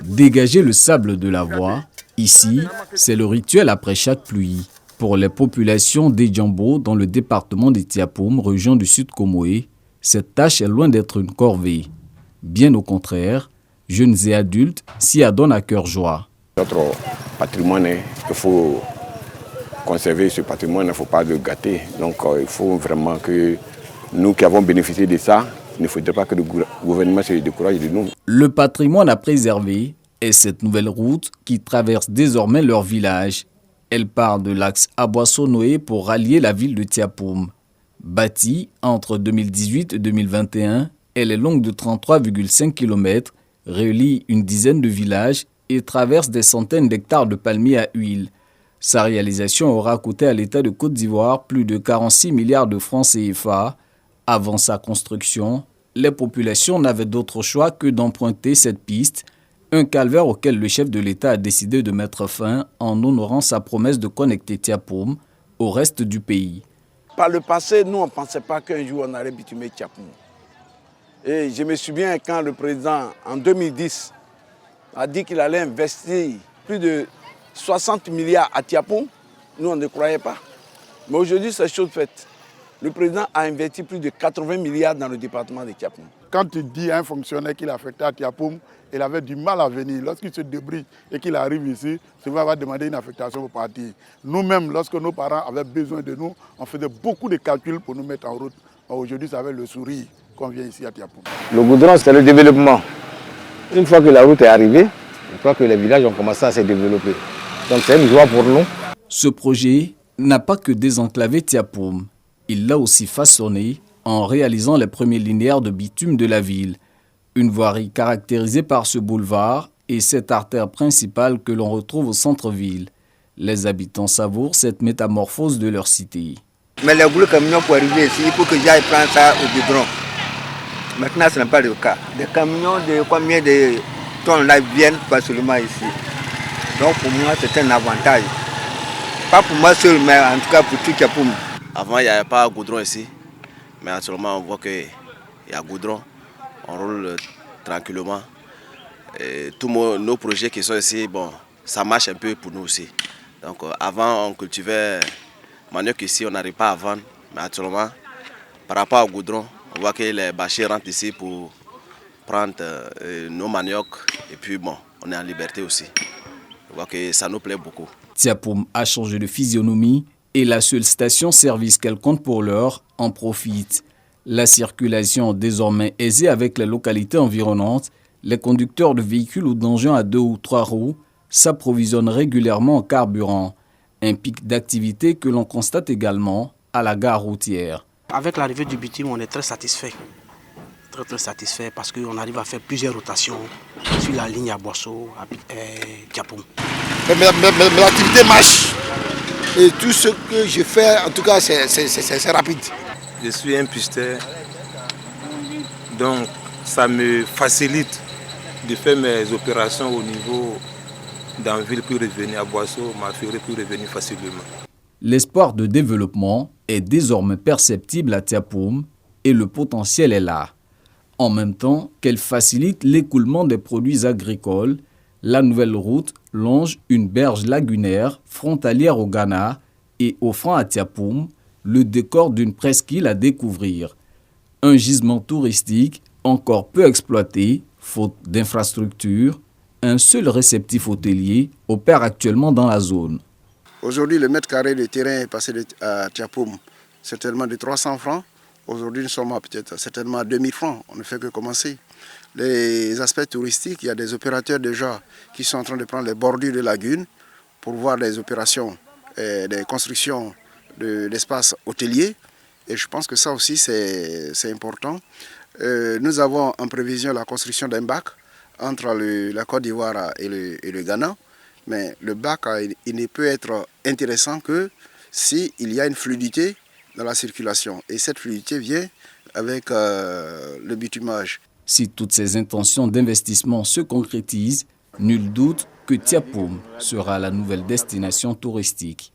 Dégager le sable de la voie, ici, c'est le rituel après chaque pluie. Pour les populations d'Edjambo, dans le département de Tiapoum, région du Sud Comoé, cette tâche est loin d'être une corvée. Bien au contraire, jeunes et adultes s'y adonnent à cœur joie. Notre patrimoine, il faut conserver ce patrimoine, il ne faut pas le gâter. Donc il faut vraiment que nous qui avons bénéficié de ça, il ne faudrait pas que le gouvernement se décourage de nous. Le patrimoine à préserver est cette nouvelle route qui traverse désormais leur village. Elle part de l'axe Aboisseau-Noé pour rallier la ville de Tiapoum. Bâtie entre 2018 et 2021, elle est longue de 33,5 km, relie une dizaine de villages et traverse des centaines d'hectares de palmiers à huile. Sa réalisation aura coûté à l'État de Côte d'Ivoire plus de 46 milliards de francs CFA. Avant sa construction, les populations n'avaient d'autre choix que d'emprunter cette piste, un calvaire auquel le chef de l'État a décidé de mettre fin en honorant sa promesse de connecter Tiapoum au reste du pays. Par le passé, nous, on ne pensait pas qu'un jour on allait bitumer Tiapoum. Et je me souviens quand le président, en 2010, a dit qu'il allait investir plus de 60 milliards à Tiapoum, nous, on ne croyait pas. Mais aujourd'hui, c'est chose faite. Le président a investi plus de 80 milliards dans le département de Tiapoum. Quand tu dis à un fonctionnaire qu'il a affecté à Tiapoum, il avait du mal à venir. Lorsqu'il se débrouille et qu'il arrive ici, souvent il va demander une affectation pour partir. Nous-mêmes, lorsque nos parents avaient besoin de nous, on faisait beaucoup de calculs pour nous mettre en route. Aujourd'hui, c'est avec le sourire qu'on vient ici à Tiapoum. Le goudron, c'est le développement. Une fois que la route est arrivée, je crois que les villages ont commencé à se développer. Donc c'est une joie pour nous. Ce projet n'a pas que désenclavé Tiapoum. Il l'a aussi façonné en réalisant les premiers linéaires de bitume de la ville. Une voirie caractérisée par ce boulevard et cette artère principale que l'on retrouve au centre-ville. Les habitants savourent cette métamorphose de leur cité. Mais les gros camions pour arriver ici, il faut que j'aille prendre ça au goudron. Maintenant, ce n'est pas le cas. Des camions de combien de tonnes là viennent facilement ici. Donc pour moi, c'est un avantage. Pas pour moi seul, mais en tout cas pour tout Tiapoum. Avant, il n'y avait pas de goudron ici. Mais actuellement, on voit qu'il y a goudron. On roule tranquillement. Et tous nos projets qui sont ici, bon, ça marche un peu pour nous aussi. Donc avant, on cultivait manioc ici, on n'arrive pas à vendre. Mais actuellement, par rapport au goudron, on voit que les bâchers rentrent ici pour prendre nos manioc. Et puis bon, on est en liberté aussi. On voit que ça nous plaît beaucoup. Tiapoum a changé de physionomie et la seule station-service qu'elle compte pour l'heure en profite. La circulation désormais aisée avec les localités environnantes, les conducteurs de véhicules ou d'engins à 2 ou 3 roues s'approvisionnent régulièrement en carburant. Un pic d'activité que l'on constate également à la gare routière. Avec l'arrivée du bitume, on est très satisfait. Très satisfait parce qu'on arrive à faire plusieurs rotations sur la ligne à Boisseau et Tiapoum. Mais l'activité marche. Et tout ce que je fais, en tout cas, c'est rapide. Je suis un pisteur, donc ça me facilite de faire mes opérations au niveau d'Anville puis revenir à Boisseau, Maféré puis revenir facilement. L'espoir de développement est désormais perceptible à Tiapoum et le potentiel est là. En même temps qu'elle facilite l'écoulement des produits agricoles, la nouvelle route longe une berge lagunaire frontalière au Ghana et offrant à Tiapoum le décor d'une presqu'île à découvrir. Un gisement touristique encore peu exploité, faute d'infrastructures. Un seul réceptif hôtelier opère actuellement dans la zone. Aujourd'hui, le mètre carré de terrain est passé à Tiapoum certainement de 300 francs. Aujourd'hui, nous sommes à peut-être certainement à 2000 francs. On ne fait que commencer. Les aspects touristiques, il y a des opérateurs déjà qui sont en train de prendre les bordures de lagunes pour voir des opérations, des constructions d'espaces hôteliers. Et je pense que ça aussi, c'est important. Nous avons en prévision la construction d'un bac entre la Côte d'Ivoire et le Ghana. Mais le bac, il ne peut être intéressant que s'il y a une fluidité dans la circulation. Et cette fluidité vient avec le bitumage. Si toutes ces intentions d'investissement se concrétisent, nul doute que Tiapoum sera la nouvelle destination touristique.